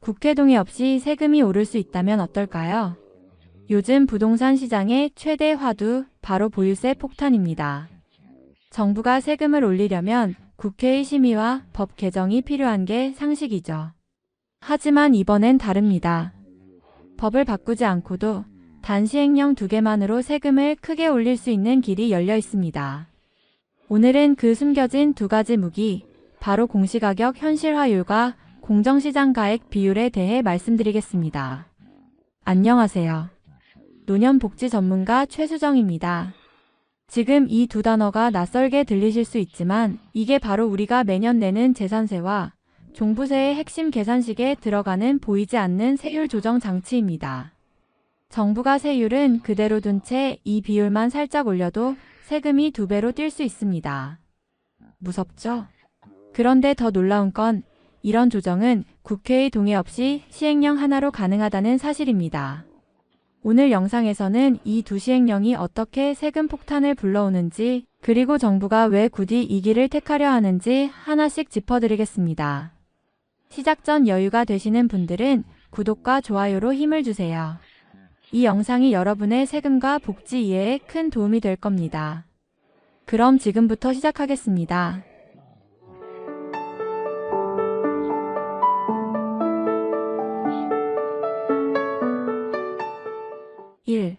국회 동의 없이 세금이 오를 수 있다면 어떨까요? 요즘 부동산 시장의 최대 화두, 바로 보유세 폭탄입니다. 정부가 세금을 올리려면 국회의 심의와 법 개정이 필요한 게 상식이죠. 하지만 이번엔 다릅니다. 법을 바꾸지 않고도 단 시행령 2개만으로 세금을 크게 올릴 수 있는 길이 열려 있습니다. 오늘은 그 숨겨진 2가지 무기, 바로 공시가격 현실화율과 공정시장 가액 비율에 대해 말씀드리겠습니다. 안녕하세요. 노년복지 전문가 최수정입니다. 지금 이 2단어가 낯설게 들리실 수 있지만 이게 바로 우리가 매년 내는 재산세와 종부세의 핵심 계산식에 들어가는 보이지 않는 세율 조정 장치입니다. 정부가 세율은 그대로 둔 채 이 비율만 살짝 올려도 세금이 2배로 뛸 수 있습니다. 무섭죠? 그런데 더 놀라운 건 이런 조정은 국회의 동의 없이 시행령 하나로 가능하다는 사실입니다. 오늘 영상에서는 이 2시행령이 어떻게 세금 폭탄을 불러오는지, 그리고 정부가 왜 굳이 이 길을 택하려 하는지 하나씩 짚어드리겠습니다. 시작 전 여유가 되시는 분들은 구독과 좋아요로 힘을 주세요. 이 영상이 여러분의 세금과 복지 이해에 큰 도움이 될 겁니다. 그럼 지금부터 시작하겠습니다. 1.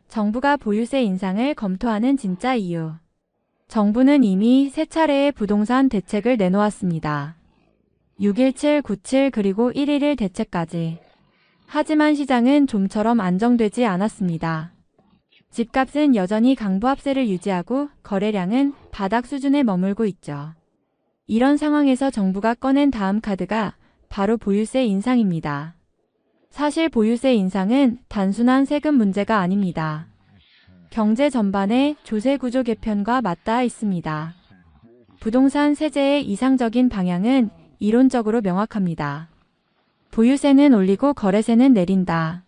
정부가 보유세 인상을 검토하는 진짜 이유. 정부는 이미 3차례의 부동산 대책을 내놓았습니다. 6.17, 9.7 그리고 1.11 대책까지. 하지만 시장은 좀처럼 안정되지 않았습니다. 집값은 여전히 강보합세를 유지하고 거래량은 바닥 수준에 머물고 있죠. 이런 상황에서 정부가 꺼낸 다음 카드가 바로 보유세 인상입니다. 사실 보유세 인상은 단순한 세금 문제가 아닙니다. 경제 전반의 조세구조 개편과 맞닿아 있습니다. 부동산 세제의 이상적인 방향은 이론적으로 명확합니다. 보유세는 올리고 거래세는 내린다.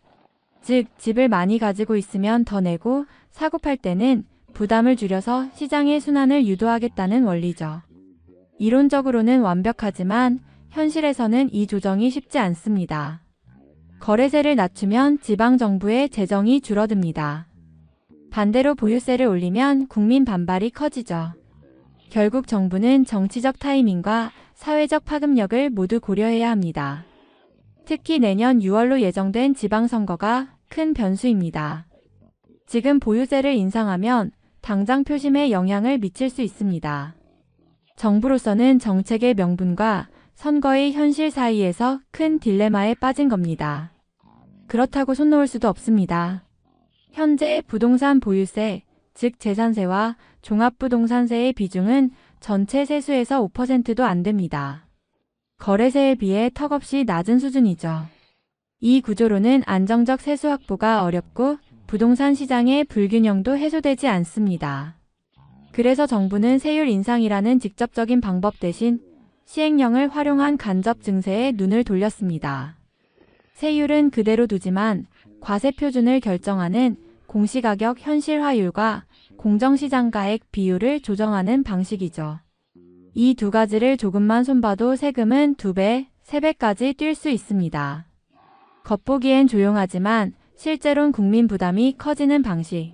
즉, 집을 많이 가지고 있으면 더 내고 사고 팔 때는 부담을 줄여서 시장의 순환을 유도하겠다는 원리죠. 이론적으로는 완벽하지만 현실에서는 이 조정이 쉽지 않습니다. 거래세를 낮추면 지방정부의 재정이 줄어듭니다. 반대로 보유세를 올리면 국민 반발이 커지죠. 결국 정부는 정치적 타이밍과 사회적 파급력을 모두 고려해야 합니다. 특히 내년 6월로 예정된 지방선거가 큰 변수입니다. 지금 보유세를 인상하면 당장 표심에 영향을 미칠 수 있습니다. 정부로서는 정책의 명분과 선거의 현실 사이에서 큰 딜레마에 빠진 겁니다. 그렇다고 손 놓을 수도 없습니다. 현재 부동산 보유세, 즉 재산세와 종합부동산세의 비중은 전체 세수에서 5%도 안 됩니다. 거래세에 비해 턱없이 낮은 수준이죠. 이 구조로는 안정적 세수 확보가 어렵고 부동산 시장의 불균형도 해소되지 않습니다. 그래서 정부는 세율 인상이라는 직접적인 방법 대신 시행령을 활용한 간접 증세에 눈을 돌렸습니다. 세율은 그대로 두지만 과세 표준을 결정하는 공시가격 현실화율과 공정시장가액 비율을 조정하는 방식이죠. 이 2가지를 조금만 손봐도 세금은 2배, 3배까지 뛸 수 있습니다. 겉보기엔 조용하지만 실제론 국민 부담이 커지는 방식.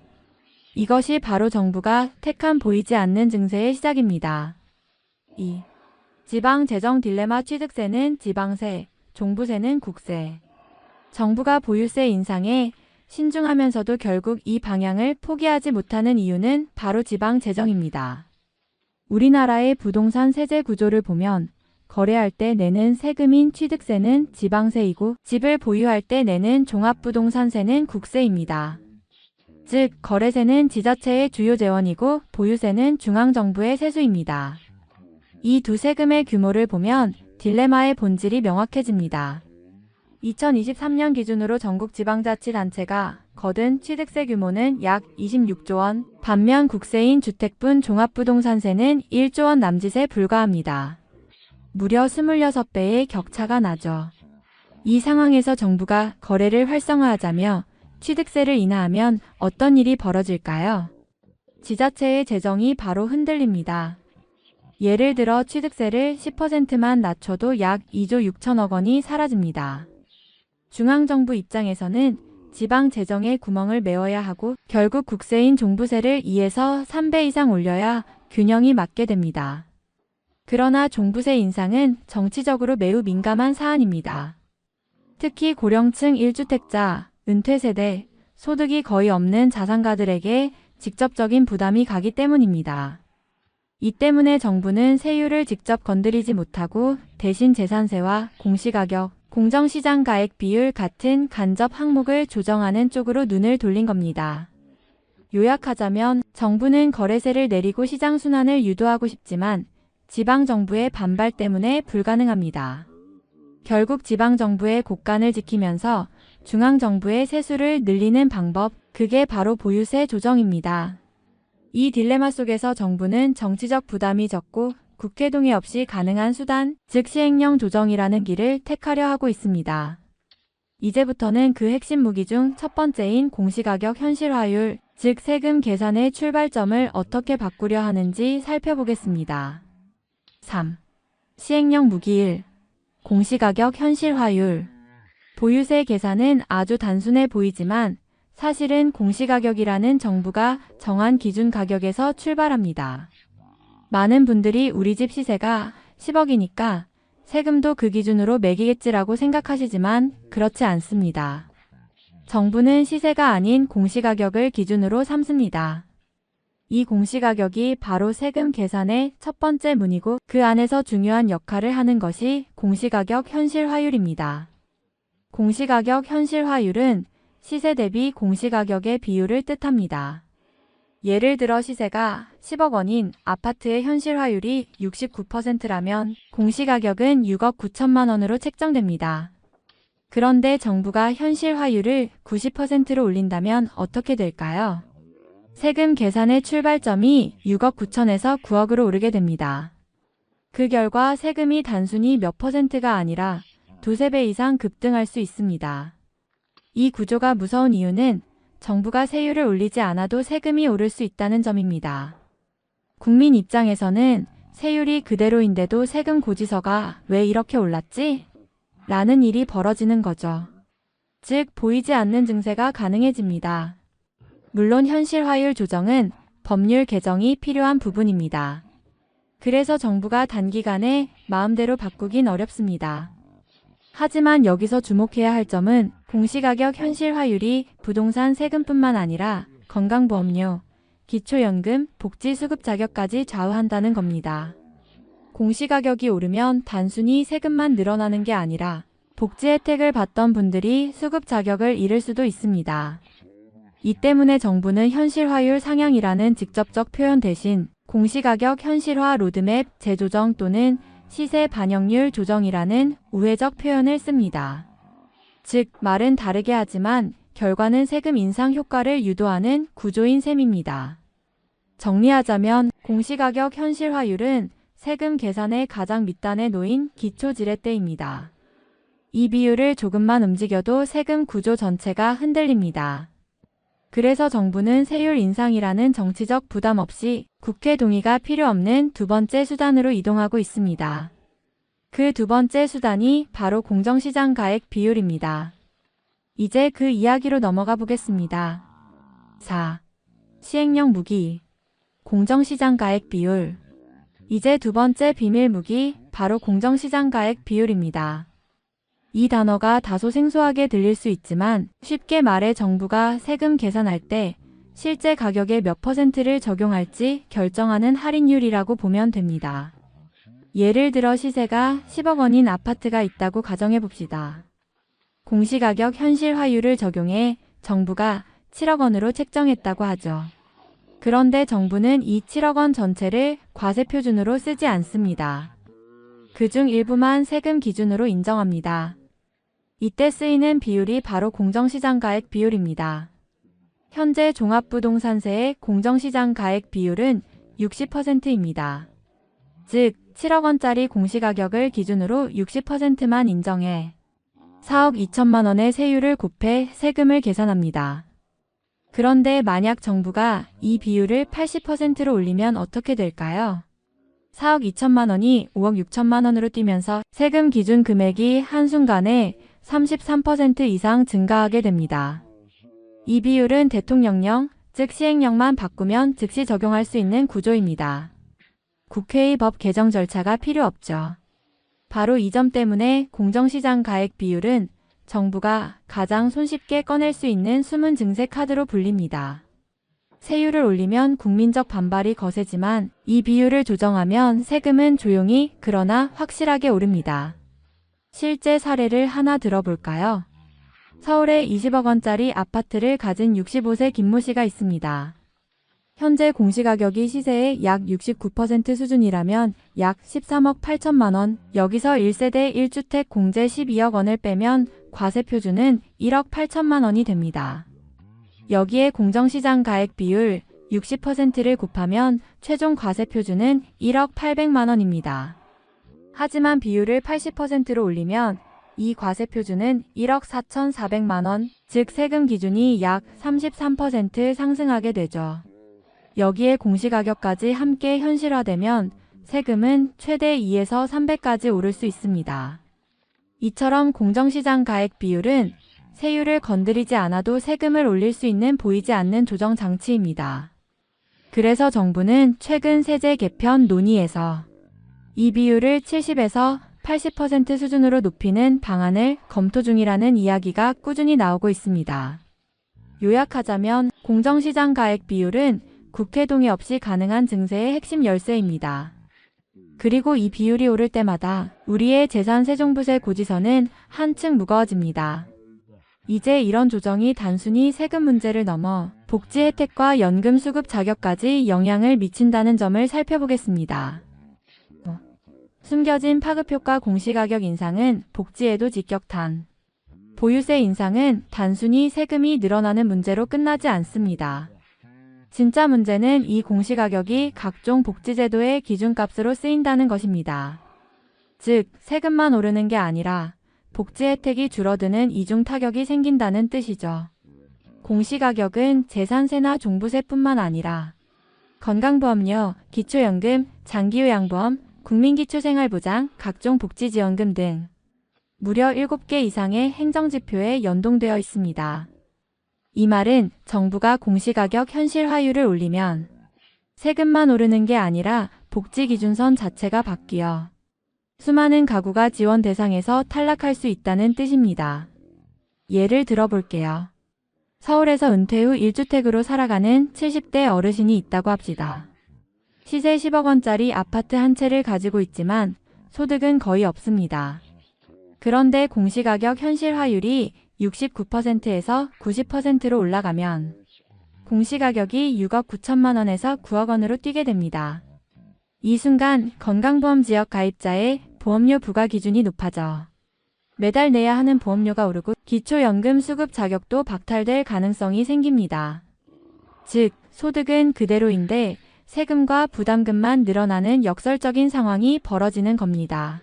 이것이 바로 정부가 택한 보이지 않는 증세의 시작입니다. 2. 지방 재정 딜레마 취득세는 지방세, 종부세는 국세. 정부가 보유세 인상에 신중하면서도 결국 이 방향을 포기하지 못하는 이유는 바로 지방 재정입니다. 우리나라의 부동산 세제 구조를 보면 거래할 때 내는 세금인 취득세는 지방세이고 집을 보유할 때 내는 종합부동산세는 국세입니다. 즉, 거래세는 지자체의 주요 재원이고 보유세는 중앙정부의 세수입니다. 이 2 세금의 규모를 보면 딜레마의 본질이 명확해집니다. 2023년 기준으로 전국 지방자치단체가 거둔 취득세 규모는 약 26조 원, 반면 국세인 주택분 종합부동산세는 1조 원 남짓에 불과합니다. 무려 26배의 격차가 나죠. 이 상황에서 정부가 거래를 활성화하자며 취득세를 인하하면 어떤 일이 벌어질까요? 지자체의 재정이 바로 흔들립니다. 예를 들어 취득세를 10%만 낮춰도 약 2조 6천억 원이 사라집니다. 중앙정부 입장에서는 지방 재정에 구멍을 메워야 하고 결국 국세인 종부세를 2에서 3배 이상 올려야 균형이 맞게 됩니다. 그러나 종부세 인상은 정치적으로 매우 민감한 사안입니다. 특히 고령층 1주택자, 은퇴세대, 소득이 거의 없는 자산가들에게 직접적인 부담이 가기 때문입니다. 이 때문에 정부는 세율을 직접 건드리지 못하고 대신 재산세와 공시가격, 공정시장 가액 비율 같은 간접 항목을 조정하는 쪽으로 눈을 돌린 겁니다. 요약하자면 정부는 거래세를 내리고 시장 순환을 유도하고 싶지만 지방정부의 반발 때문에 불가능합니다. 결국 지방정부의 곳간을 지키면서 중앙정부의 세수를 늘리는 방법, 그게 바로 보유세 조정입니다. 이 딜레마 속에서 정부는 정치적 부담이 적고 국회 동의 없이 가능한 수단, 즉 시행령 조정이라는 길을 택하려 하고 있습니다. 이제부터는 그 핵심 무기 중 첫 번째인 공시가격 현실화율, 즉 세금 계산의 출발점을 어떻게 바꾸려 하는지 살펴보겠습니다. 3. 시행령 무기 1. 공시가격 현실화율. 보유세 계산은 아주 단순해 보이지만 사실은 공시가격이라는 정부가 정한 기준 가격에서 출발합니다. 많은 분들이 우리 집 시세가 10억이니까 세금도 그 기준으로 매기겠지라고 생각하시지만 그렇지 않습니다. 정부는 시세가 아닌 공시가격을 기준으로 삼습니다. 이 공시가격이 바로 세금 계산의 첫 번째 문이고 그 안에서 중요한 역할을 하는 것이 공시가격 현실화율입니다. 공시가격 현실화율은 시세 대비 공시가격의 비율을 뜻합니다. 예를 들어 시세가 10억 원인 아파트의 현실화율이 69%라면 공시가격은 6억 9천만 원으로 책정됩니다. 그런데 정부가 현실화율을 90%로 올린다면 어떻게 될까요? 세금 계산의 출발점이 6억 9천에서 9억으로 오르게 됩니다. 그 결과 세금이 단순히 몇 퍼센트가 아니라 두세 배 이상 급등할 수 있습니다. 이 구조가 무서운 이유는 정부가 세율을 올리지 않아도 세금이 오를 수 있다는 점입니다. 국민 입장에서는 세율이 그대로인데도 세금 고지서가 왜 이렇게 올랐지? 라는 일이 벌어지는 거죠. 즉, 보이지 않는 증세가 가능해집니다. 물론 현실화율 조정은 법률 개정이 필요한 부분입니다. 그래서 정부가 단기간에 마음대로 바꾸긴 어렵습니다. 하지만 여기서 주목해야 할 점은 공시가격 현실화율이 부동산 세금뿐만 아니라 건강보험료, 기초연금, 복지수급 자격까지 좌우한다는 겁니다. 공시가격이 오르면 단순히 세금만 늘어나는 게 아니라 복지 혜택을 받던 분들이 수급 자격을 잃을 수도 있습니다. 이 때문에 정부는 현실화율 상향이라는 직접적 표현 대신 공시가격 현실화 로드맵 재조정 또는 시세 반영률 조정이라는 우회적 표현을 씁니다. 즉, 말은 다르게 하지만 결과는 세금 인상 효과를 유도하는 구조인 셈입니다. 정리하자면 공시가격 현실화율은 세금 계산의 가장 밑단에 놓인 기초지렛대입니다. 이 비율을 조금만 움직여도 세금 구조 전체가 흔들립니다. 그래서 정부는 세율 인상이라는 정치적 부담 없이 국회 동의가 필요 없는 두 번째 수단으로 이동하고 있습니다. 그 두 번째 수단이 바로 공정시장 가액 비율입니다. 이제 그 이야기로 넘어가 보겠습니다. 4. 시행령 무기. 공정시장 가액 비율. 이제 두 번째 비밀 무기, 바로 공정시장 가액 비율입니다. 이 단어가 다소 생소하게 들릴 수 있지만 쉽게 말해 정부가 세금 계산할 때 실제 가격의 몇 퍼센트를 적용할지 결정하는 할인율이라고 보면 됩니다. 예를 들어 시세가 10억 원인 아파트가 있다고 가정해 봅시다. 공시가격 현실화율을 적용해 정부가 7억 원으로 책정했다고 하죠. 그런데 정부는 이 7억 원 전체를 과세표준으로 쓰지 않습니다. 그중 일부만 세금 기준으로 인정합니다. 이때 쓰이는 비율이 바로 공정시장가액 비율입니다. 현재 종합부동산세의 공정시장가액 비율은 60%입니다. 즉, 7억 원짜리 공시가격을 기준으로 60%만 인정해 4억 2천만 원의 세율을 곱해 세금을 계산합니다. 그런데 만약 정부가 이 비율을 80%로 올리면 어떻게 될까요? 4억 2천만 원이 5억 6천만 원으로 뛰면서 세금 기준 금액이 한순간에 33% 이상 증가하게 됩니다. 이 비율은 대통령령, 즉 시행령만 바꾸면 즉시 적용할 수 있는 구조입니다. 국회의 법 개정 절차가 필요 없죠. 바로 이 점 때문에 공정시장 가액 비율은 정부가 가장 손쉽게 꺼낼 수 있는 숨은 증세 카드로 불립니다. 세율을 올리면 국민적 반발이 거세지만 이 비율을 조정하면 세금은 조용히 그러나 확실하게 오릅니다. 실제 사례를 하나 들어볼까요? 서울에 20억 원짜리 아파트를 가진 65세 김모 씨가 있습니다. 현재 공시가격이 시세의 약 69% 수준이라면 약 13억 8천만 원, 여기서 1세대 1주택 공제 12억 원을 빼면 과세표준은 1억 8천만 원이 됩니다. 여기에 공정시장 가액 비율 60%를 곱하면 최종 과세표준은 1억 800만 원입니다. 하지만 비율을 80%로 올리면 이 과세표준은 1억 4,400만 원, 즉 세금 기준이 약 33% 상승하게 되죠. 여기에 공시가격까지 함께 현실화되면 세금은 최대 2에서 3배까지 오를 수 있습니다. 이처럼 공정시장 가액 비율은 세율을 건드리지 않아도 세금을 올릴 수 있는 보이지 않는 조정 장치입니다. 그래서 정부는 최근 세제 개편 논의에서 이 비율을 70에서 80% 수준으로 높이는 방안을 검토 중이라는 이야기가 꾸준히 나오고 있습니다. 요약하자면 공정시장 가액 비율은 국회 동의 없이 가능한 증세의 핵심 열쇠입니다. 그리고 이 비율이 오를 때마다 우리의 재산세종부세 고지서는 한층 무거워집니다. 이제 이런 조정이 단순히 세금 문제를 넘어 복지 혜택과 연금 수급 자격까지 영향을 미친다는 점을 살펴보겠습니다. 숨겨진 파급효과 공시가격 인상은 복지에도 직격탄. 보유세 인상은 단순히 세금이 늘어나는 문제로 끝나지 않습니다. 진짜 문제는 이 공시가격이 각종 복지제도의 기준값으로 쓰인다는 것입니다. 즉, 세금만 오르는 게 아니라 복지 혜택이 줄어드는 이중 타격이 생긴다는 뜻이죠. 공시가격은 재산세나 종부세뿐만 아니라 건강보험료, 기초연금, 장기요양보험, 국민기초생활보장, 각종 복지지원금 등 무려 7개 이상의 행정지표에 연동되어 있습니다. 이 말은 정부가 공시가격 현실화율을 올리면 세금만 오르는 게 아니라 복지기준선 자체가 바뀌어 수많은 가구가 지원 대상에서 탈락할 수 있다는 뜻입니다. 예를 들어볼게요. 서울에서 은퇴 후 1주택으로 살아가는 70대 어르신이 있다고 합시다. 시세 10억 원짜리 아파트 한 채를 가지고 있지만 소득은 거의 없습니다. 그런데 공시가격 현실화율이 69%에서 90%로 올라가면 공시가격이 6억 9천만 원에서 9억 원으로 뛰게 됩니다. 이 순간 건강보험 지역 가입자의 보험료 부과 기준이 높아져 매달 내야 하는 보험료가 오르고 기초연금 수급 자격도 박탈될 가능성이 생깁니다. 즉, 소득은 그대로인데 세금과 부담금만 늘어나는 역설적인 상황이 벌어지는 겁니다.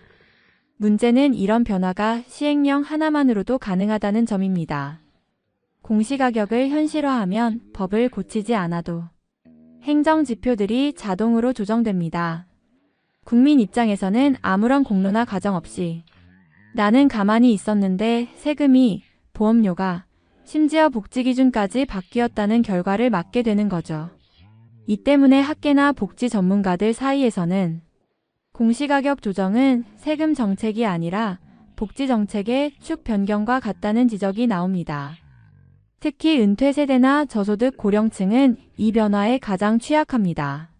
문제는 이런 변화가 시행령 하나만으로도 가능하다는 점입니다. 공시가격을 현실화하면 법을 고치지 않아도 행정지표들이 자동으로 조정됩니다. 국민 입장에서는 아무런 공로나 가정 없이 나는 가만히 있었는데 세금이, 보험료가, 심지어 복지기준까지 바뀌었다는 결과를 맞게 되는 거죠. 이 때문에 학계나 복지 전문가들 사이에서는 공시가격 조정은 세금 정책이 아니라 복지 정책의 축 변경과 같다는 지적이 나옵니다. 특히 은퇴 세대나 저소득 고령층은 이 변화에 가장 취약합니다.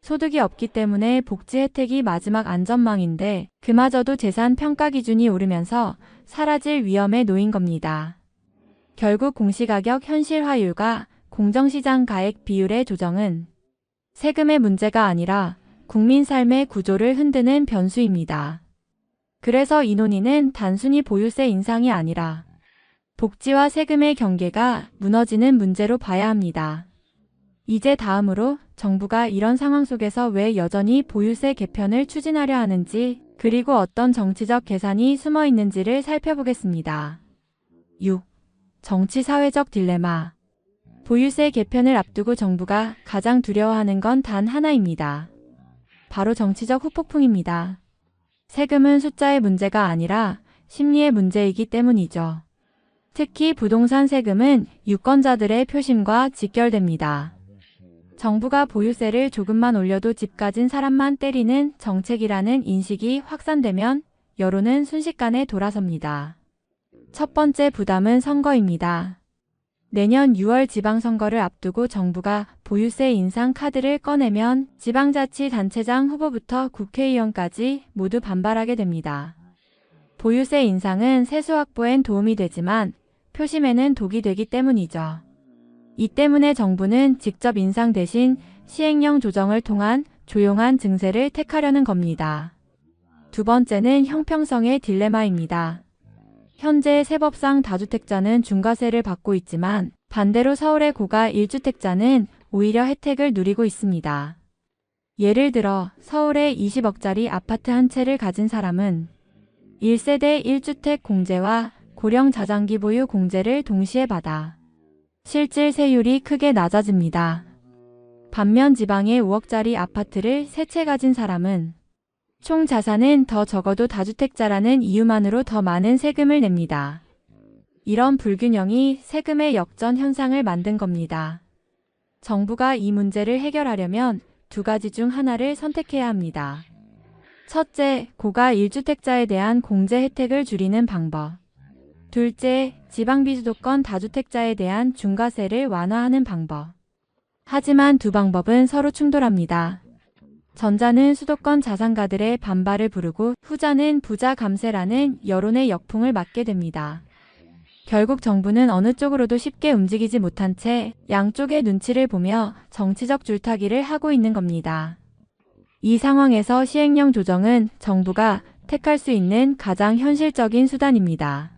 소득이 없기 때문에 복지 혜택이 마지막 안전망인데 그마저도 재산 평가 기준이 오르면서 사라질 위험에 놓인 겁니다. 결국 공시가격 현실화율과 공정시장 가액 비율의 조정은 세금의 문제가 아니라 국민 삶의 구조를 흔드는 변수입니다. 그래서 이 논의는 단순히 보유세 인상이 아니라 복지와 세금의 경계가 무너지는 문제로 봐야 합니다. 이제 다음으로 정부가 이런 상황 속에서 왜 여전히 보유세 개편을 추진하려 하는지, 그리고 어떤 정치적 계산이 숨어 있는지를 살펴보겠습니다. 6. 정치-사회적 딜레마. 보유세 개편을 앞두고 정부가 가장 두려워하는 건 단 하나입니다. 바로 정치적 후폭풍입니다. 세금은 숫자의 문제가 아니라 심리의 문제이기 때문이죠. 특히 부동산 세금은 유권자들의 표심과 직결됩니다. 정부가 보유세를 조금만 올려도 집 가진 사람만 때리는 정책이라는 인식이 확산되면 여론은 순식간에 돌아섭니다. 첫 번째 부담은 선거입니다. 내년 6월 지방선거를 앞두고 정부가 보유세 인상 카드를 꺼내면 지방자치단체장 후보부터 국회의원까지 모두 반발하게 됩니다. 보유세 인상은 세수 확보엔 도움이 되지만 표심에는 독이 되기 때문이죠. 이 때문에 정부는 직접 인상 대신 시행령 조정을 통한 조용한 증세를 택하려는 겁니다. 두 번째는 형평성의 딜레마입니다. 현재 세법상 다주택자는 중과세를 받고 있지만 반대로 서울의 고가 1주택자는 오히려 혜택을 누리고 있습니다. 예를 들어 서울의 20억짜리 아파트 한 채를 가진 사람은 1세대 1주택 공제와 고령 자장기 보유 공제를 동시에 받아 실질 세율이 크게 낮아집니다. 반면 지방의 5억짜리 아파트를 3채 가진 사람은 총 자산은 더 적어도 다주택자라는 이유만으로 더 많은 세금을 냅니다. 이런 불균형이 세금의 역전 현상을 만든 겁니다. 정부가 이 문제를 해결하려면 두 가지 중 하나를 선택해야 합니다. 첫째, 고가 1주택자에 대한 공제 혜택을 줄이는 방법. 둘째, 지방 비수도권 다주택자에 대한 중과세를 완화하는 방법. 하지만 두 방법은 서로 충돌합니다. 전자는 수도권 자산가들의 반발을 부르고 후자는 부자 감세라는 여론의 역풍을 맞게 됩니다. 결국 정부는 어느 쪽으로도 쉽게 움직이지 못한 채 양쪽의 눈치를 보며 정치적 줄타기를 하고 있는 겁니다. 이 상황에서 시행령 조정은 정부가 택할 수 있는 가장 현실적인 수단입니다.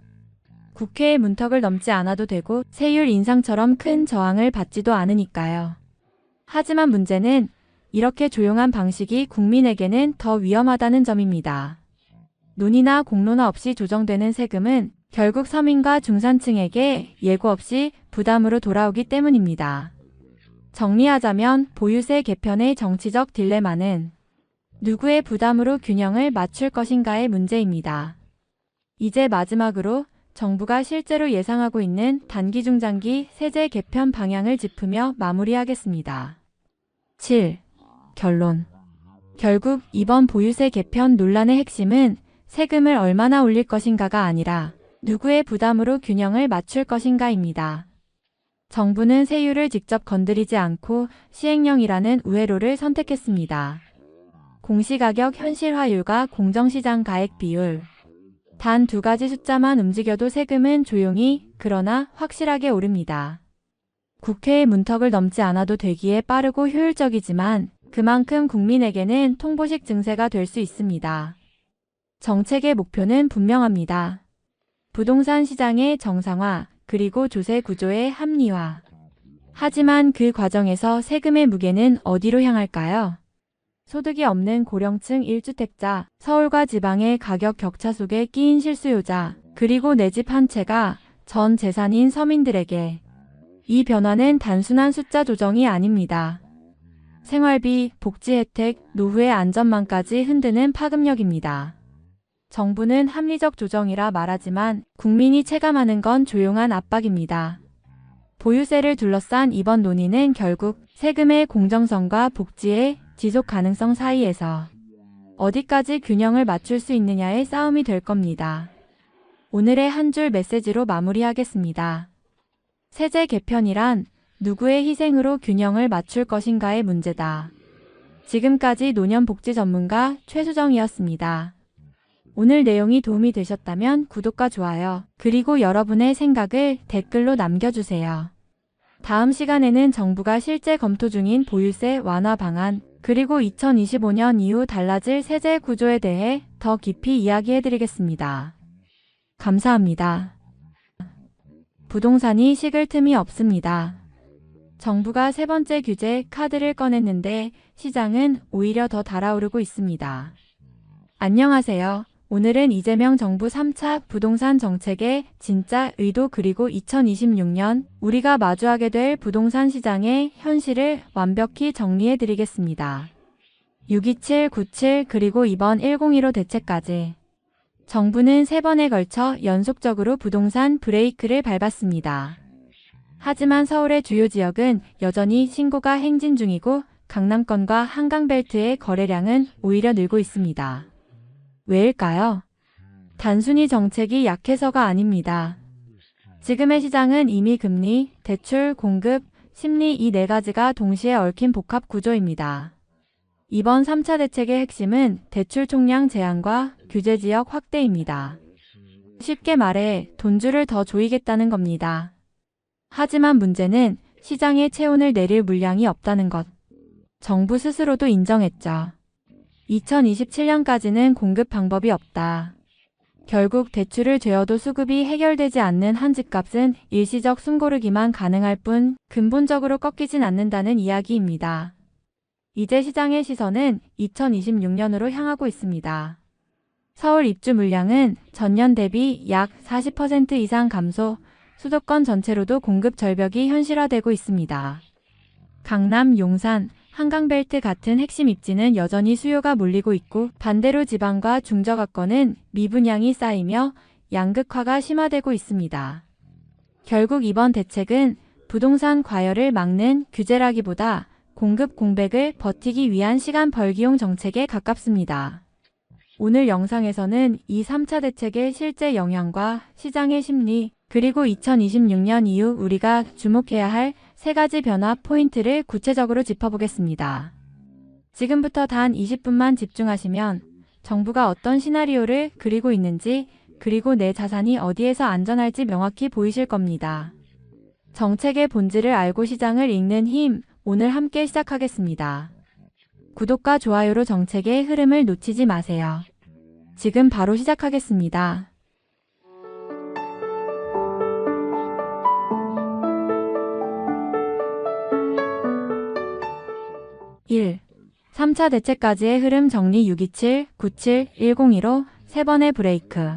국회의 문턱을 넘지 않아도 되고 세율 인상처럼 큰 저항을 받지도 않으니까요. 하지만 문제는 이렇게 조용한 방식이 국민에게는 더 위험하다는 점입니다. 논의나 공론화 없이 조정되는 세금은 결국 서민과 중산층에게 예고 없이 부담으로 돌아오기 때문입니다. 정리하자면 보유세 개편의 정치적 딜레마는 누구의 부담으로 균형을 맞출 것인가의 문제입니다. 이제 마지막으로 정부가 실제로 예상하고 있는 단기 중장기 세제 개편 방향을 짚으며 마무리하겠습니다. 7. 결론. 결국 이번 보유세 개편 논란의 핵심은 세금을 얼마나 올릴 것인가가 아니라 누구의 부담으로 균형을 맞출 것인가입니다. 정부는 세율을 직접 건드리지 않고 시행령이라는 우회로를 선택했습니다. 공시가격 현실화율과 공정시장 가액 비율. 단 두 가지 숫자만 움직여도 세금은 조용히 그러나 확실하게 오릅니다. 국회의 문턱을 넘지 않아도 되기에 빠르고 효율적이지만 그만큼 국민에게는 통보식 증세가 될 수 있습니다. 정책의 목표는 분명합니다. 부동산 시장의 정상화, 그리고 조세 구조의 합리화. 하지만 그 과정에서 세금의 무게는 어디로 향할까요? 소득이 없는 고령층 1주택자, 서울과 지방의 가격 격차 속에 끼인 실수요자, 그리고 내 집 한 채가 전 재산인 서민들에게. 이 변화는 단순한 숫자 조정이 아닙니다. 생활비, 복지 혜택, 노후의 안전망까지 흔드는 파급력입니다. 정부는 합리적 조정이라 말하지만 국민이 체감하는 건 조용한 압박입니다. 보유세를 둘러싼 이번 논의는 결국 세금의 공정성과 복지의 지속 가능성 사이에서 어디까지 균형을 맞출 수 있느냐의 싸움이 될 겁니다. 오늘의 한 줄 메시지로 마무리하겠습니다. 세제 개편이란 누구의 희생으로 균형을 맞출 것인가의 문제다. 지금까지 노년복지 전문가 최수정이었습니다. 오늘 내용이 도움이 되셨다면 구독과 좋아요, 그리고 여러분의 생각을 댓글로 남겨주세요. 다음 시간에는 정부가 실제 검토 중인 보유세 완화 방안, 그리고 2025년 이후 달라질 세제 구조에 대해 더 깊이 이야기해드리겠습니다. 감사합니다. 부동산이 식을 틈이 없습니다. 정부가 세 번째 규제 카드를 꺼냈는데 시장은 오히려 더 달아오르고 있습니다. 안녕하세요. 오늘은 이재명 정부 3차 부동산 정책의 진짜 의도 그리고 2026년 우리가 마주하게 될 부동산 시장의 현실을 완벽히 정리해 드리겠습니다. 627, 97 그리고 이번 1015 대책까지. 정부는 3번에 걸쳐 연속적으로 부동산 브레이크를 밟았습니다. 하지만 서울의 주요 지역은 여전히 신고가 행진 중이고 강남권과 한강벨트의 거래량은 오히려 늘고 있습니다. 왜일까요? 단순히 정책이 약해서가 아닙니다. 지금의 시장은 이미 금리, 대출, 공급, 심리 이 4가지가 동시에 얽힌 복합 구조입니다. 이번 3차 대책의 핵심은 대출 총량 제한과 규제 지역 확대입니다. 쉽게 말해 돈줄을 더 조이겠다는 겁니다. 하지만 문제는 시장에 체온을 내릴 물량이 없다는 것. 정부 스스로도 인정했죠. 2027년까지는 공급 방법이 없다. 결국 대출을 죄어도 수급이 해결되지 않는 한 집값은 일시적 숨고르기만 가능할 뿐 근본적으로 꺾이진 않는다는 이야기입니다. 이제 시장의 시선은 2026년으로 향하고 있습니다. 서울 입주 물량은 전년 대비 약 40% 이상 감소, 수도권 전체로도 공급 절벽이 현실화되고 있습니다. 강남, 용산, 한강벨트 같은 핵심 입지는 여전히 수요가 몰리고 있고 반대로 지방과 중저가권은 미분양이 쌓이며 양극화가 심화되고 있습니다. 결국 이번 대책은 부동산 과열을 막는 규제라기보다 공급 공백을 버티기 위한 시간 벌기용 정책에 가깝습니다. 오늘 영상에서는 이 3차 대책의 실제 영향과 시장의 심리, 그리고 2026년 이후 우리가 주목해야 할 3가지 변화 포인트를 구체적으로 짚어보겠습니다. 지금부터 단 20분만 집중하시면 정부가 어떤 시나리오를 그리고 있는지, 그리고 내 자산이 어디에서 안전할지 명확히 보이실 겁니다. 정책의 본질을 알고 시장을 읽는 힘, 오늘 함께 시작하겠습니다. 구독과 좋아요로 정책의 흐름을 놓치지 마세요. 지금 바로 시작하겠습니다. 1. 3차 대책까지의 흐름 정리 627, 97, 102로 3번의 브레이크.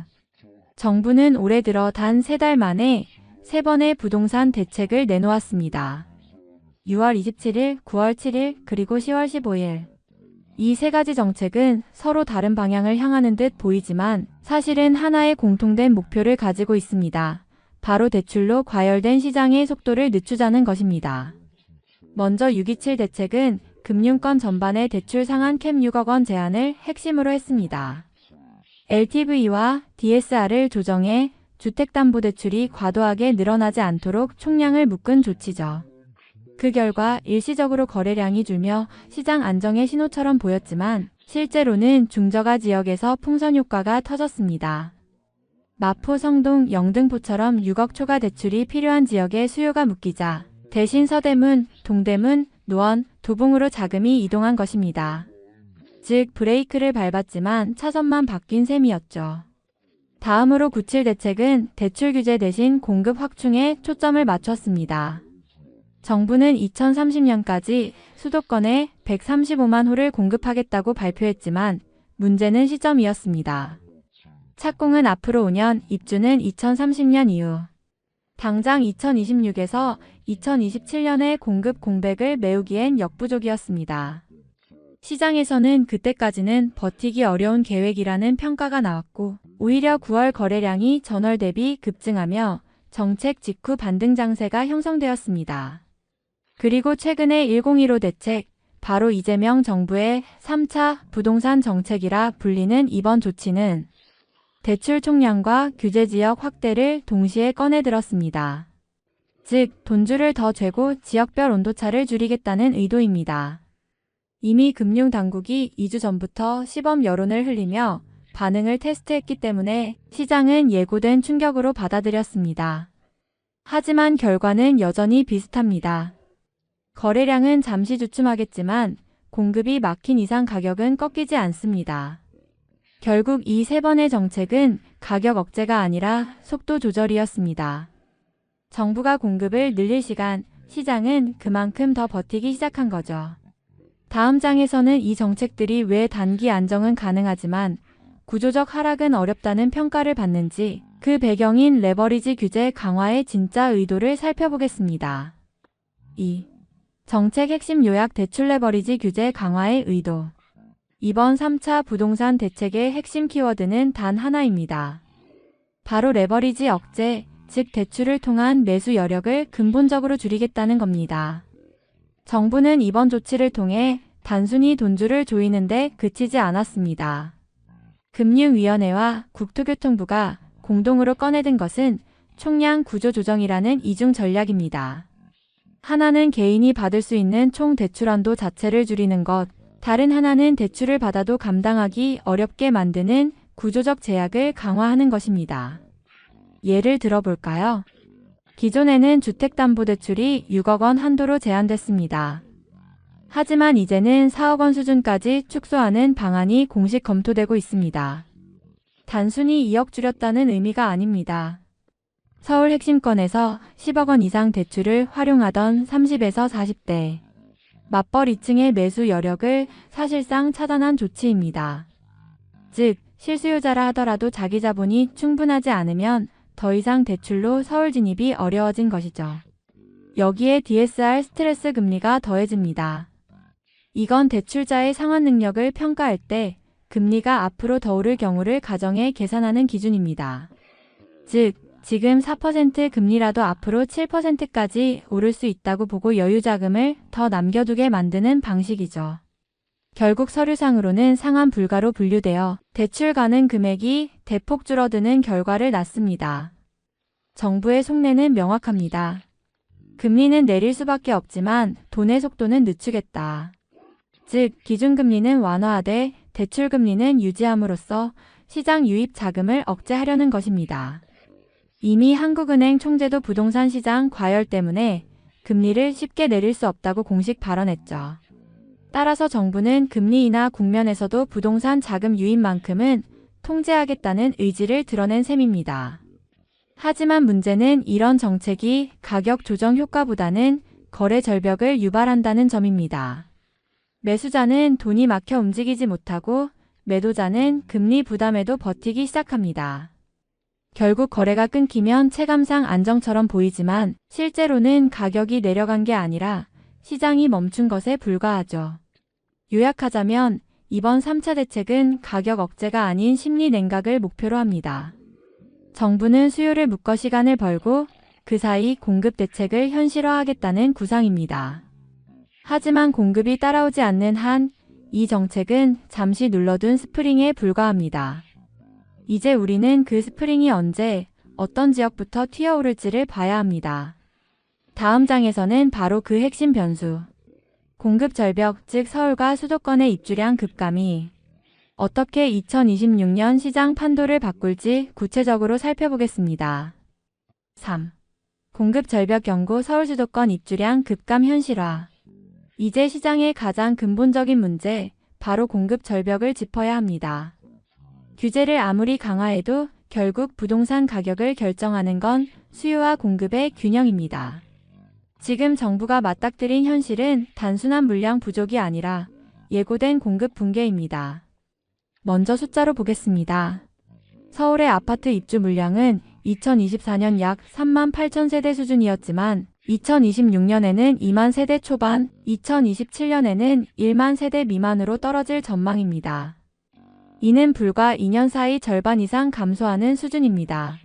정부는 올해 들어 단 3달 만에 3번의 부동산 대책을 내놓았습니다. 6월 27일, 9월 7일, 그리고 10월 15일. 이 3가지 정책은 서로 다른 방향을 향하는 듯 보이지만 사실은 하나의 공통된 목표를 가지고 있습니다. 바로 대출로 과열된 시장의 속도를 늦추자는 것입니다. 먼저 627 대책은 금융권 전반의 대출 상한 캡 6억 원 제한을 핵심으로 했습니다. LTV와 DSR을 조정해 주택담보대출이 과도하게 늘어나지 않도록 총량을 묶은 조치죠. 그 결과 일시적으로 거래량이 줄며 시장 안정의 신호처럼 보였지만 실제로는 중저가 지역에서 풍선 효과가 터졌습니다. 마포, 성동, 영등포처럼 6억 초과 대출이 필요한 지역에 수요가 묶이자 대신 서대문, 동대문, 노원, 도봉으로 자금이 이동한 것입니다. 즉 브레이크를 밟았지만 차선만 바뀐 셈이었죠. 다음으로 97 대책은 대출 규제 대신 공급 확충에 초점을 맞췄습니다. 정부는 2030년까지 수도권에 135만 호를 공급하겠다고 발표했지만 문제는 시점이었습니다. 착공은 앞으로 5년, 입주는 2030년 이후. 당장 2026에서 2027년의 공급 공백을 메우기엔 역부족이었습니다. 시장에서는 그때까지는 버티기 어려운 계획이라는 평가가 나왔고 오히려 9월 거래량이 전월 대비 급증하며 정책 직후 반등 장세가 형성되었습니다. 그리고 최근에 1015 대책, 바로 이재명 정부의 3차 부동산 정책이라 불리는 이번 조치는 대출 총량과 규제 지역 확대를 동시에 꺼내들었습니다. 즉, 돈줄을 더 죄고 지역별 온도차를 줄이겠다는 의도입니다. 이미 금융당국이 2주 전부터 시범 여론을 흘리며 반응을 테스트했기 때문에 시장은 예고된 충격으로 받아들였습니다. 하지만 결과는 여전히 비슷합니다. 거래량은 잠시 주춤하겠지만 공급이 막힌 이상 가격은 꺾이지 않습니다. 결국 이 3번의 정책은 가격 억제가 아니라 속도 조절이었습니다. 정부가 공급을 늘릴 시간, 시장은 그만큼 더 버티기 시작한 거죠. 다음 장에서는 이 정책들이 왜 단기 안정은 가능하지만 구조적 하락은 어렵다는 평가를 받는지 그 배경인 레버리지 규제 강화의 진짜 의도를 살펴보겠습니다. 2. 정책 핵심 요약 대출 레버리지 규제 강화의 의도. 이번 3차 부동산 대책의 핵심 키워드는 단 하나입니다. 바로 레버리지 억제, 즉 대출을 통한 매수 여력을 근본적으로 줄이겠다는 겁니다. 정부는 이번 조치를 통해 단순히 돈줄을 조이는데 그치지 않았습니다. 금융위원회와 국토교통부가 공동으로 꺼내든 것은 총량 구조조정이라는 이중 전략입니다. 하나는 개인이 받을 수 있는 총 대출한도 자체를 줄이는 것, 다른 하나는 대출을 받아도 감당하기 어렵게 만드는 구조적 제약을 강화하는 것입니다. 예를 들어볼까요? 기존에는 주택담보대출이 6억 원 한도로 제한됐습니다. 하지만 이제는 4억 원 수준까지 축소하는 방안이 공식 검토되고 있습니다. 단순히 2억 줄였다는 의미가 아닙니다. 서울 핵심권에서 10억 원 이상 대출을 활용하던 30에서 40대 맞벌 2층의 매수 여력을 사실상 차단한 조치입니다. 즉, 실수요자라 하더라도 자기 자본이 충분하지 않으면 더 이상 대출로 서울 진입이 어려워진 것이죠. 여기에 DSR 스트레스 금리가 더해집니다. 이건 대출자의 상환 능력을 평가할 때 금리가 앞으로 더 오를 경우를 가정해 계산하는 기준입니다. 즉, 지금 4% 금리라도 앞으로 7%까지 오를 수 있다고 보고 여유 자금을 더 남겨두게 만드는 방식이죠. 결국 서류상으로는 상환 불가로 분류되어 대출 가능 금액이 대폭 줄어드는 결과를 낳습니다. 정부의 속내는 명확합니다. 금리는 내릴 수밖에 없지만 돈의 속도는 늦추겠다. 즉, 기준금리는 완화하되 대출금리는 유지함으로써 시장 유입 자금을 억제하려는 것입니다. 이미 한국은행 총재도 부동산 시장 과열 때문에 금리를 쉽게 내릴 수 없다고 공식 발언했죠. 따라서 정부는 금리 인하 국면에서도 부동산 자금 유입만큼은 통제하겠다는 의지를 드러낸 셈입니다. 하지만 문제는 이런 정책이 가격 조정 효과보다는 거래 절벽을 유발한다는 점입니다. 매수자는 돈이 막혀 움직이지 못하고 매도자는 금리 부담에도 버티기 시작합니다. 결국 거래가 끊기면 체감상 안정처럼 보이지만 실제로는 가격이 내려간 게 아니라 시장이 멈춘 것에 불과하죠. 요약하자면 이번 3차 대책은 가격 억제가 아닌 심리 냉각을 목표로 합니다. 정부는 수요를 묶어 시간을 벌고 그 사이 공급 대책을 현실화하겠다는 구상입니다. 하지만 공급이 따라오지 않는 한 이 정책은 잠시 눌러둔 스프링에 불과합니다. 이제 우리는 그 스프링이 언제, 어떤 지역부터 튀어오를지를 봐야 합니다. 다음 장에서는 바로 그 핵심 변수, 공급 절벽, 즉 서울과 수도권의 입주량 급감이 어떻게 2026년 시장 판도를 바꿀지 구체적으로 살펴보겠습니다. 3. 공급 절벽 경고 서울 수도권 입주량 급감 현실화. 이제 시장의 가장 근본적인 문제, 바로 공급 절벽을 짚어야 합니다. 규제를 아무리 강화해도 결국 부동산 가격을 결정하는 건 수요와 공급의 균형입니다. 지금 정부가 맞닥뜨린 현실은 단순한 물량 부족이 아니라 예고된 공급 붕괴입니다. 먼저 숫자로 보겠습니다. 서울의 아파트 입주 물량은 2024년 약 3만 8천 세대 수준이었지만 2026년에는 2만 세대 초반, 2027년에는 1만 세대 미만으로 떨어질 전망입니다. 이는 불과 2년 사이 절반 이상 감소하는 수준입니다.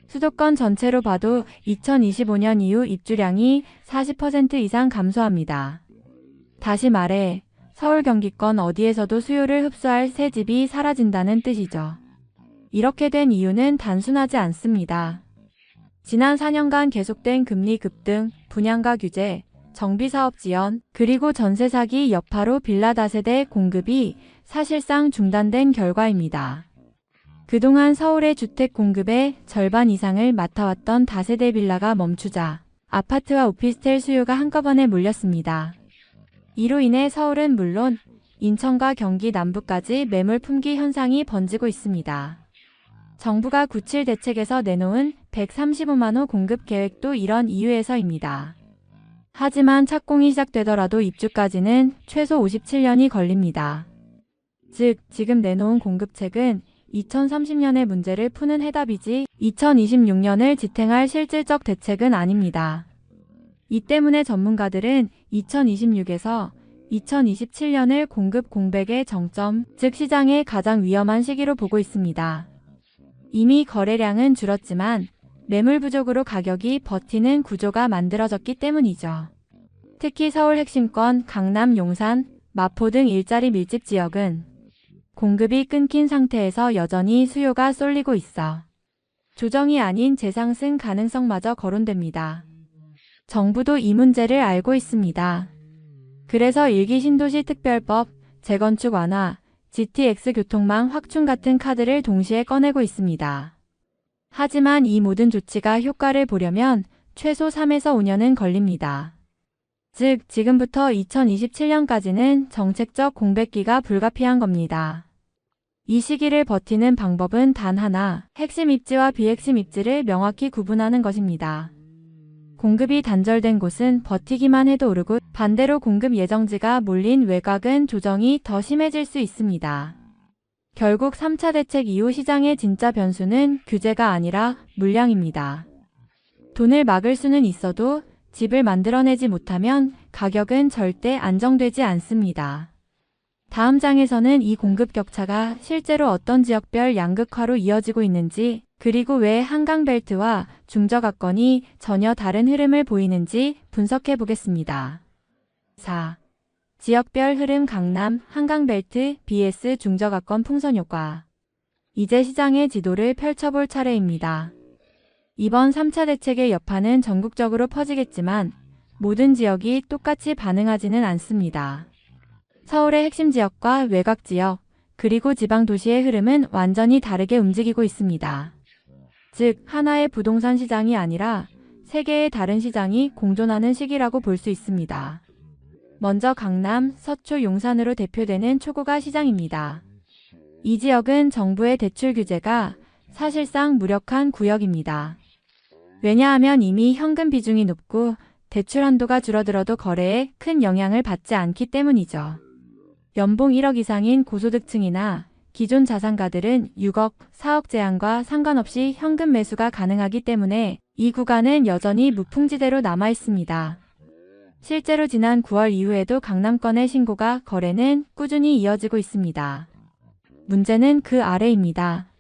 수도권 전체로 봐도 2025년 이후 입주량이 40% 이상 감소합니다. 다시 말해 서울 경기권 어디에서도 수요를 흡수할 새 집이 사라진다는 뜻이죠. 이렇게 된 이유는 단순하지 않습니다. 지난 4년간 계속된 금리 급등, 분양가 규제, 정비사업 지연, 그리고 전세 사기 여파로 빌라 다세대 공급이 사실상 중단된 결과입니다. 그동안 서울의 주택 공급의 절반 이상을 맡아왔던 다세대 빌라가 멈추자 아파트와 오피스텔 수요가 한꺼번에 몰렸습니다. 이로 인해 서울은 물론 인천과 경기 남부까지 매물 품귀 현상이 번지고 있습니다. 정부가 9.7 대책에서 내놓은 135만 호 공급 계획도 이런 이유에서입니다. 하지만 착공이 시작되더라도 입주까지는 최소 57년이 걸립니다. 즉, 지금 내놓은 공급책은 2030년의 문제를 푸는 해답이지 2026년을 지탱할 실질적 대책은 아닙니다. 이 때문에 전문가들은 2026에서 2027년을 공급 공백의 정점, 즉 시장의 가장 위험한 시기로 보고 있습니다. 이미 거래량은 줄었지만 매물 부족으로 가격이 버티는 구조가 만들어졌기 때문이죠. 특히 서울 핵심권, 강남, 용산, 마포 등 일자리 밀집 지역은 공급이 끊긴 상태에서 여전히 수요가 쏠리고 있어 조정이 아닌 재상승 가능성마저 거론됩니다. 정부도 이 문제를 알고 있습니다. 그래서 1기 신도시 특별법, 재건축 완화, GTX 교통망 확충 같은 카드를 동시에 꺼내고 있습니다. 하지만 이 모든 조치가 효과를 보려면 최소 3에서 5년은 걸립니다. 즉, 지금부터 2027년까지는 정책적 공백기가 불가피한 겁니다. 이 시기를 버티는 방법은 단 하나, 핵심 입지와 비핵심 입지를 명확히 구분하는 것입니다. 공급이 단절된 곳은 버티기만 해도 오르고 반대로 공급 예정지가 몰린 외곽은 조정이 더 심해질 수 있습니다. 결국 3차 대책 이후 시장의 진짜 변수는 규제가 아니라 물량입니다. 돈을 막을 수는 있어도 집을 만들어내지 못하면 가격은 절대 안정되지 않습니다. 다음 장에서는 이 공급 격차가 실제로 어떤 지역별 양극화로 이어지고 있는지, 그리고 왜 한강벨트와 중저가권이 전혀 다른 흐름을 보이는지 분석해 보겠습니다. 4. 지역별 흐름 강남, 한강벨트, vs 중저가권 풍선효과. 이제 시장의 지도를 펼쳐볼 차례입니다. 이번 3차 대책의 여파는 전국적으로 퍼지겠지만 모든 지역이 똑같이 반응하지는 않습니다. 서울의 핵심 지역과 외곽 지역, 그리고 지방 도시의 흐름은 완전히 다르게 움직이고 있습니다. 즉, 하나의 부동산 시장이 아니라 세 개의 다른 시장이 공존하는 시기라고 볼 수 있습니다. 먼저 강남, 서초, 용산으로 대표되는 초고가 시장입니다. 이 지역은 정부의 대출 규제가 사실상 무력한 구역입니다. 왜냐하면 이미 현금 비중이 높고 대출 한도가 줄어들어도 거래에 큰 영향을 받지 않기 때문이죠. 연봉 1억 이상인 고소득층이나 기존 자산가들은 6억, 4억 제한과 상관없이 현금 매수가 가능하기 때문에 이 구간은 여전히 무풍지대로 남아 있습니다. 실제로 지난 9월 이후에도 강남권의 신고가 거래는 꾸준히 이어지고 있습니다. 문제는 그 아래입니다.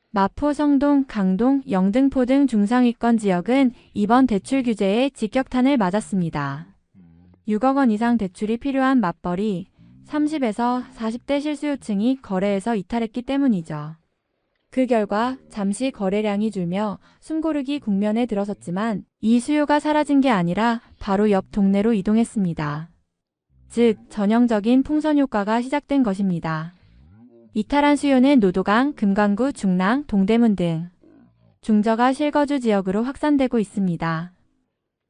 마포, 성동, 강동, 영등포 등 중상위권 지역은 이번 대출 규제에 직격탄을 맞았습니다. 6억 원 이상 대출이 필요한 맞벌이 30에서 40대 실수요층이 거래에서 이탈했기 때문이죠. 그 결과 잠시 거래량이 줄며 숨고르기 국면에 들어섰지만 이 수요가 사라진 게 아니라 바로 옆 동네로 이동했습니다. 즉, 전형적인 풍선 효과가 시작된 것입니다. 이탈한 수요는 노도강, 금강구, 중랑, 동대문 등 중저가 실거주 지역으로 확산되고 있습니다.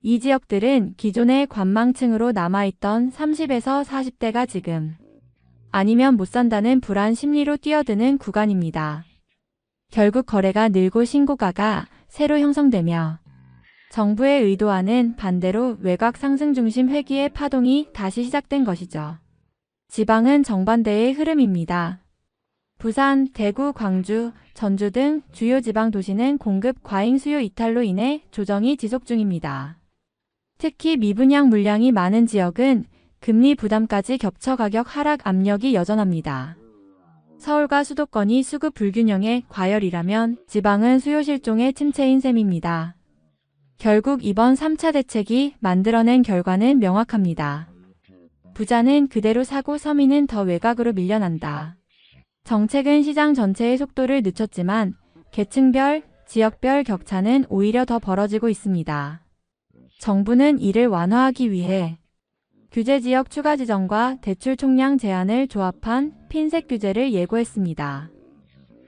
이 지역들은 기존의 관망층으로 남아있던 30에서 40대가 지금 아니면 못 산다는 불안 심리로 뛰어드는 구간입니다. 결국 거래가 늘고 신고가가 새로 형성되며 정부의 의도와는 반대로 외곽 상승 중심 회귀의 파동이 다시 시작된 것이죠. 지방은 정반대의 흐름입니다. 부산, 대구, 광주, 전주 등 주요 지방 도시는 공급 과잉 수요 이탈로 인해 조정이 지속 중입니다. 특히 미분양 물량이 많은 지역은 금리 부담까지 겹쳐 가격 하락 압력이 여전합니다. 서울과 수도권이 수급 불균형의 과열이라면 지방은 수요 실종의 침체인 셈입니다. 결국 이번 3차 대책이 만들어낸 결과는 명확합니다. 부자는 그대로 사고 서민은 더 외곽으로 밀려난다. 정책은 시장 전체의 속도를 늦췄지만 계층별, 지역별 격차는 오히려 더 벌어지고 있습니다. 정부는 이를 완화하기 위해 규제지역 추가 지정과 대출 총량 제한을 조합한 핀셋 규제를 예고했습니다.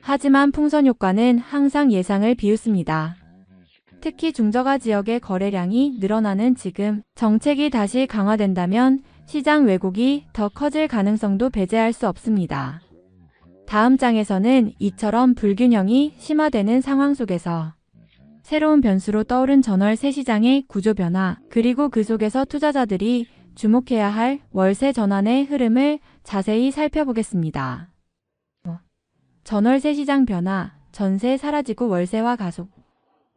하지만 풍선 효과는 항상 예상을 비웃습니다. 특히 중저가 지역의 거래량이 늘어나는 지금 정책이 다시 강화된다면 시장 왜곡이 더 커질 가능성도 배제할 수 없습니다. 다음 장에서는 이처럼 불균형이 심화되는 상황 속에서 새로운 변수로 떠오른 전월세 시장의 구조 변화, 그리고 그 속에서 투자자들이 주목해야 할 월세 전환의 흐름을 자세히 살펴보겠습니다. 전월세 시장 변화, 전세 사라지고 월세화 가속.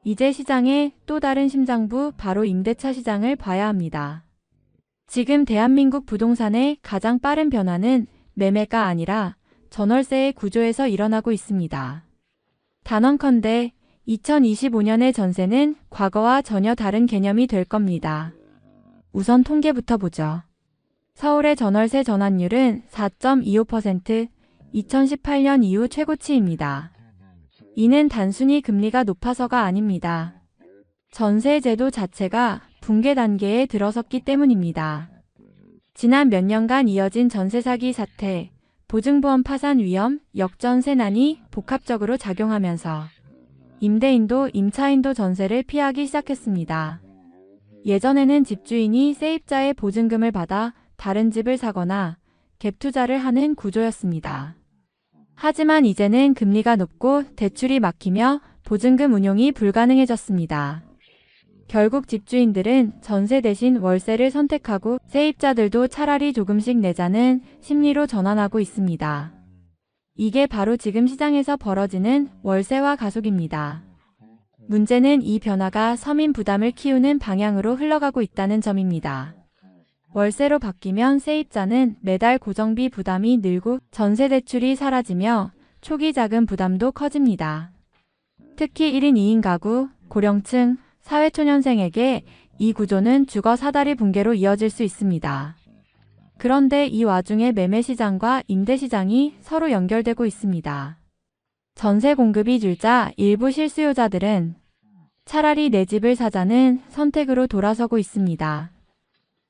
이제 시장의 또 다른 심장부 바로 임대차 시장을 봐야 합니다. 지금 대한민국 부동산의 가장 빠른 변화는 매매가 아니라 전월세의 구조에서 일어나고 있습니다. 단언컨대 2025년의 전세는 과거와 전혀 다른 개념이 될 겁니다. 우선 통계부터 보죠. 서울의 전월세 전환율은 4.25%, 2018년 이후 최고치입니다. 이는 단순히 금리가 높아서가 아닙니다. 전세 제도 자체가 붕괴 단계에 들어섰기 때문입니다. 지난 몇 년간 이어진 전세 사기 사태, 보증보험 파산 위험, 역전세난이 복합적으로 작용하면서 임대인도 임차인도 전세를 피하기 시작했습니다. 예전에는 집주인이 세입자의 보증금을 받아 다른 집을 사거나 갭 투자를 하는 구조였습니다. 하지만 이제는 금리가 높고 대출이 막히며 보증금 운용이 불가능해졌습니다. 결국 집주인들은 전세 대신 월세를 선택하고 세입자들도 차라리 조금씩 내자는 심리로 전환하고 있습니다. 이게 바로 지금 시장에서 벌어지는 월세화 가속입니다. 문제는 이 변화가 서민 부담을 키우는 방향으로 흘러가고 있다는 점입니다. 월세로 바뀌면 세입자는 매달 고정비 부담이 늘고 전세 대출이 사라지며 초기 자금 부담도 커집니다. 특히 1인 2인 가구, 고령층, 사회초년생에게 이 구조는 주거 사다리 붕괴로 이어질 수 있습니다. 그런데 이 와중에 매매 시장과 임대 시장이 서로 연결되고 있습니다. 전세 공급이 줄자 일부 실수요자들은 차라리 내 집을 사자는 선택으로 돌아서고 있습니다.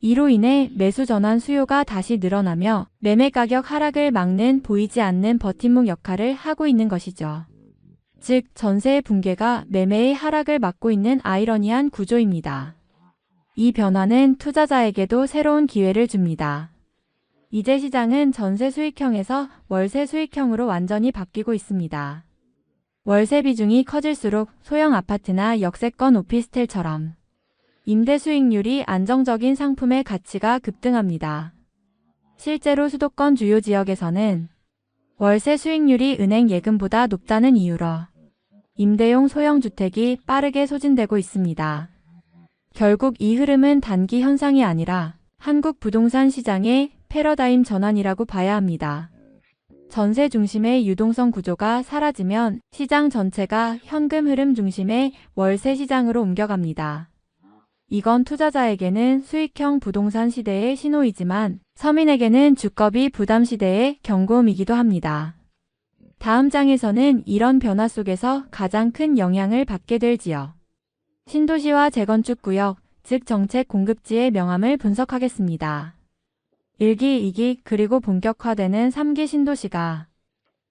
이로 인해 매수 전환 수요가 다시 늘어나며 매매 가격 하락을 막는 보이지 않는 버팀목 역할을 하고 있는 것이죠. 즉, 전세의 붕괴가 매매의 하락을 막고 있는 아이러니한 구조입니다. 이 변화는 투자자에게도 새로운 기회를 줍니다. 이제 시장은 전세 수익형에서 월세 수익형으로 완전히 바뀌고 있습니다. 월세 비중이 커질수록 소형 아파트나 역세권 오피스텔처럼 임대 수익률이 안정적인 상품의 가치가 급등합니다. 실제로 수도권 주요 지역에서는 월세 수익률이 은행 예금보다 높다는 이유로 임대용 소형 주택이 빠르게 소진되고 있습니다. 결국 이 흐름은 단기 현상이 아니라 한국 부동산 시장의 패러다임 전환이라고 봐야 합니다. 전세 중심의 유동성 구조가 사라지면 시장 전체가 현금 흐름 중심의 월세 시장으로 옮겨갑니다. 이건 투자자에게는 수익형 부동산 시대의 신호이지만 서민에게는 주거비 부담 시대의 경고음이기도 합니다. 다음 장에서는 이런 변화 속에서 가장 큰 영향을 받게 될 지역, 신도시와 재건축 구역, 즉 정책 공급지의 명암을 분석하겠습니다. 1기, 2기, 그리고 본격화되는 3기 신도시가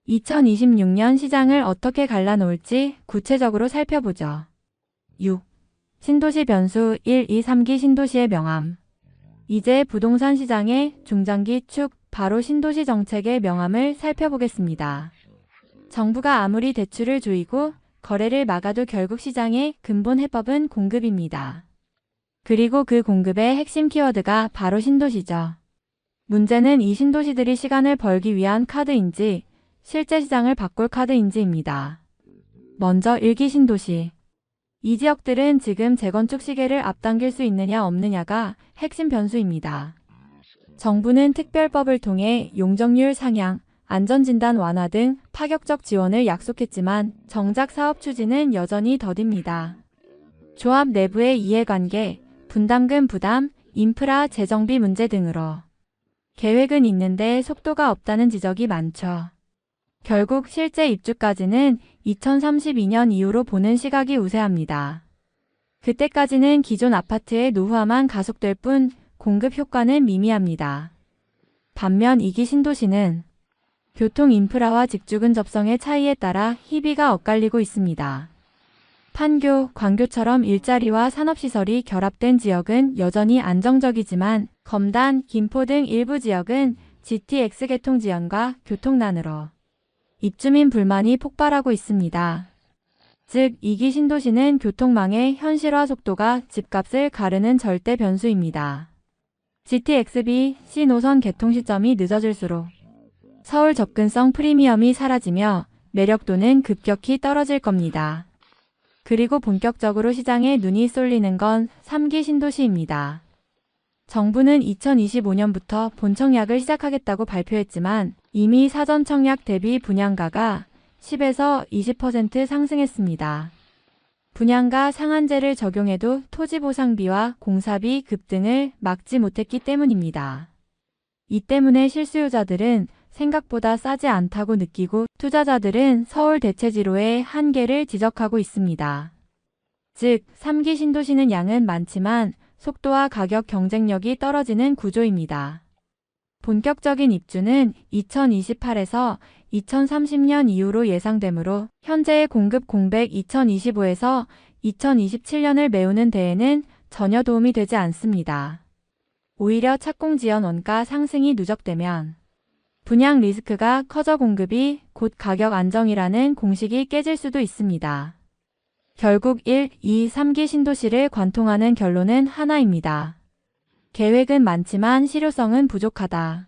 2026년 시장을 어떻게 갈라놓을지 구체적으로 살펴보죠. 6. 신도시 변수 1, 2, 3기 신도시의 명암. 이제 부동산 시장의 중장기 축, 바로 신도시 정책의 명암을 살펴보겠습니다. 정부가 아무리 대출을 조이고 거래를 막아도 결국 시장의 근본 해법은 공급입니다. 그리고 그 공급의 핵심 키워드가 바로 신도시죠. 문제는 이 신도시들이 시간을 벌기 위한 카드인지 실제 시장을 바꿀 카드인지입니다. 먼저 1기 신도시. 이 지역들은 지금 재건축 시계를 앞당길 수 있느냐 없느냐가 핵심 변수입니다. 정부는 특별법을 통해 용적률 상향, 안전진단 완화 등 파격적 지원을 약속했지만 정작 사업 추진은 여전히 더딥니다. 조합 내부의 이해관계, 분담금 부담, 인프라 재정비 문제 등으로 계획은 있는데 속도가 없다는 지적이 많죠. 결국 실제 입주까지는 2032년 이후로 보는 시각이 우세합니다. 그때까지는 기존 아파트의 노후화만 가속될 뿐 공급 효과는 미미합니다. 반면 2기 신도시는 교통 인프라와 직주 근접성의 차이에 따라 희비가 엇갈리고 있습니다. 판교, 광교처럼 일자리와 산업시설이 결합된 지역은 여전히 안정적이지만 검단, 김포 등 일부 지역은 GTX 개통 지연과 교통난으로 입주민 불만이 폭발하고 있습니다. 즉, 2기 신도시는 교통망의 현실화 속도가 집값을 가르는 절대 변수입니다. GTX-B, C노선 개통 시점이 늦어질수록 서울 접근성 프리미엄이 사라지며 매력도는 급격히 떨어질 겁니다. 그리고 본격적으로 시장에 눈이 쏠리는 건 3기 신도시입니다. 정부는 2025년부터 본청약을 시작하겠다고 발표했지만 이미 사전 청약 대비 분양가가 10에서 20% 상승했습니다. 분양가 상한제를 적용해도 토지보상비와 공사비 급등을 막지 못했기 때문입니다. 이 때문에 실수요자들은 생각보다 싸지 않다고 느끼고 투자자들은 서울 대체지로의 한계를 지적하고 있습니다. 즉, 3기 신도시는 양은 많지만 속도와 가격 경쟁력이 떨어지는 구조입니다. 본격적인 입주는 2028에서 2030년 이후로 예상되므로 현재의 공급 공백 2025에서 2027년을 메우는 데에는 전혀 도움이 되지 않습니다. 오히려 착공 지연 원가 상승이 누적되면 분양 리스크가 커져 공급이 곧 가격 안정이라는 공식이 깨질 수도 있습니다. 결국 1, 2, 3기 신도시를 관통하는 결론은 하나입니다. 계획은 많지만 실효성은 부족하다.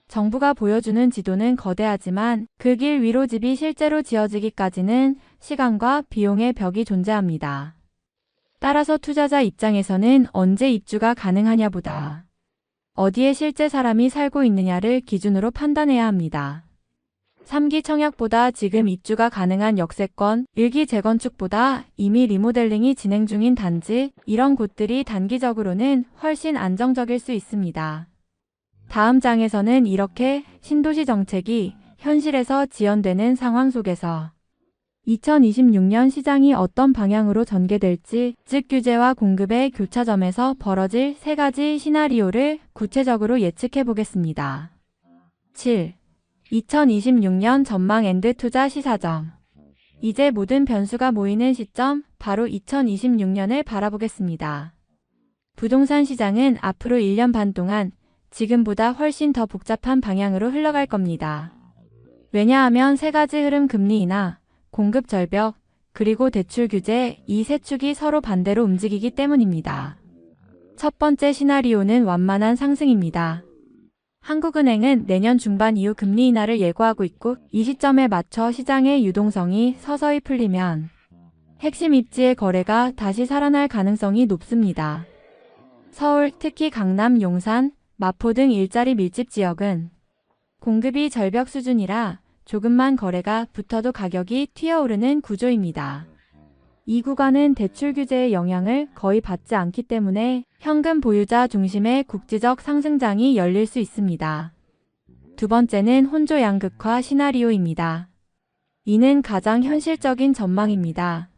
정부가 보여주는 지도는 거대하지만 그 길 위로 집이 실제로 지어지기까지는 시간과 비용의 벽이 존재합니다. 따라서 투자자 입장에서는 언제 입주가 가능하냐보다 어디에 실제 사람이 살고 있느냐를 기준으로 판단해야 합니다. 3기 청약보다 지금 입주가 가능한 역세권, 1기 재건축보다 이미 리모델링이 진행 중인 단지, 이런 곳들이 단기적으로는 훨씬 안정적일 수 있습니다. 다음 장에서는 이렇게 신도시 정책이 현실에서 지연되는 상황 속에서 2026년 시장이 어떤 방향으로 전개될지, 즉 규제와 공급의 교차점에서 벌어질 3가지 시나리오를 구체적으로 예측해 보겠습니다. 7. 2026년 전망 앤드 투자 시사점. 이제 모든 변수가 모이는 시점, 바로 2026년을 바라보겠습니다. 부동산 시장은 앞으로 1년 반 동안 지금보다 훨씬 더 복잡한 방향으로 흘러갈 겁니다. 왜냐하면 3가지 흐름 금리 인하, 공급 절벽, 그리고 대출 규제, 이 세 축이 서로 반대로 움직이기 때문입니다. 첫 번째 시나리오는 완만한 상승입니다. 한국은행은 내년 중반 이후 금리 인하를 예고하고 있고 이 시점에 맞춰 시장의 유동성이 서서히 풀리면 핵심 입지의 거래가 다시 살아날 가능성이 높습니다. 서울, 특히 강남, 용산, 마포 등 일자리 밀집 지역은 공급이 절벽 수준이라 조금만 거래가 붙어도 가격이 튀어오르는 구조입니다. 이 구간은 대출 규제의 영향을 거의 받지 않기 때문에 현금 보유자 중심의 국지적 상승장이 열릴 수 있습니다. 두 번째는 혼조 양극화 시나리오입니다. 이는 가장 현실적인 전망입니다.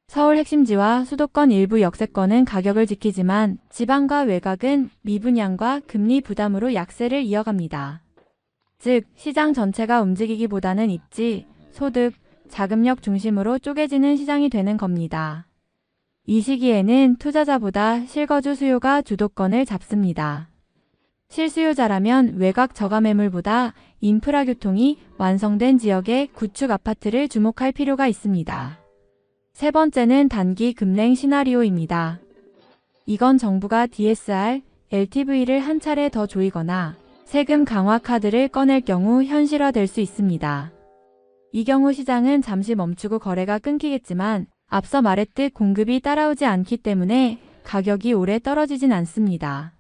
서울 핵심지와 수도권 일부 역세권은 가격을 지키지만 지방과 외곽은 미분양과 금리 부담으로 약세를 이어갑니다. 즉, 시장 전체가 움직이기보다는 입지, 소득, 자금력 중심으로 쪼개지는 시장이 되는 겁니다. 이 시기에는 투자자보다 실거주 수요가 주도권을 잡습니다. 실수요자라면 외곽 저가 매물보다 인프라 교통이 완성된 지역의 구축 아파트를 주목할 필요가 있습니다. 세 번째는 단기 급냉 시나리오입니다. 이건 정부가 DSR, LTV를 한 차례 더 조이거나 세금 강화 카드를 꺼낼 경우 현실화될 수 있습니다. 이 경우 시장은 잠시 멈추고 거래가 끊기겠지만 앞서 말했듯 공급이 따라오지 않기 때문에 가격이 오래 떨어지진 않습니다.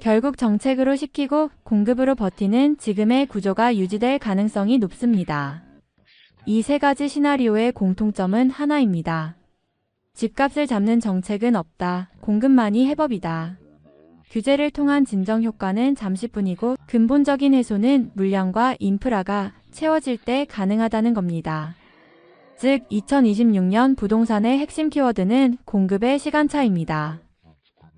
결국 정책으로 식히고 공급으로 버티는 지금의 구조가 유지될 가능성이 높습니다. 이 3가지 시나리오의 공통점은 하나입니다. 집값을 잡는 정책은 없다. 공급만이 해법이다. 규제를 통한 진정 효과는 잠시뿐이고 근본적인 해소는 물량과 인프라가 채워질 때 가능하다는 겁니다. 즉, 2026년 부동산의 핵심 키워드는 공급의 시간차입니다.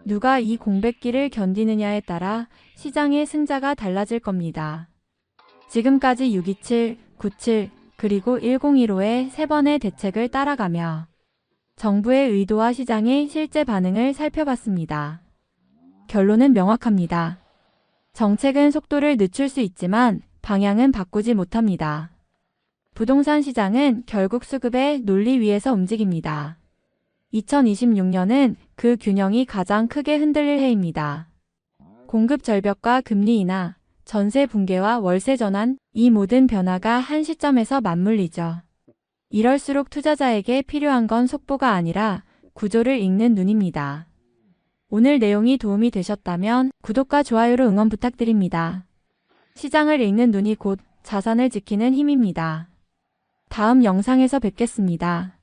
누가 이 공백기를 견디느냐에 따라 시장의 승자가 달라질 겁니다. 지금까지 627, 97, 그리고 1015의 3번의 대책을 따라가며 정부의 의도와 시장의 실제 반응을 살펴봤습니다. 결론은 명확합니다. 정책은 속도를 늦출 수 있지만 방향은 바꾸지 못합니다. 부동산 시장은 결국 수급의 논리 위에서 움직입니다. 2026년은 그 균형이 가장 크게 흔들릴 해입니다. 공급 절벽과 금리 인하, 전세 붕괴와 월세 전환, 이 모든 변화가 한 시점에서 맞물리죠. 이럴수록 투자자에게 필요한 건 속보가 아니라 구조를 읽는 눈입니다. 오늘 내용이 도움이 되셨다면 구독과 좋아요로 응원 부탁드립니다. 시장을 읽는 눈이 곧 자산을 지키는 힘입니다. 다음 영상에서 뵙겠습니다.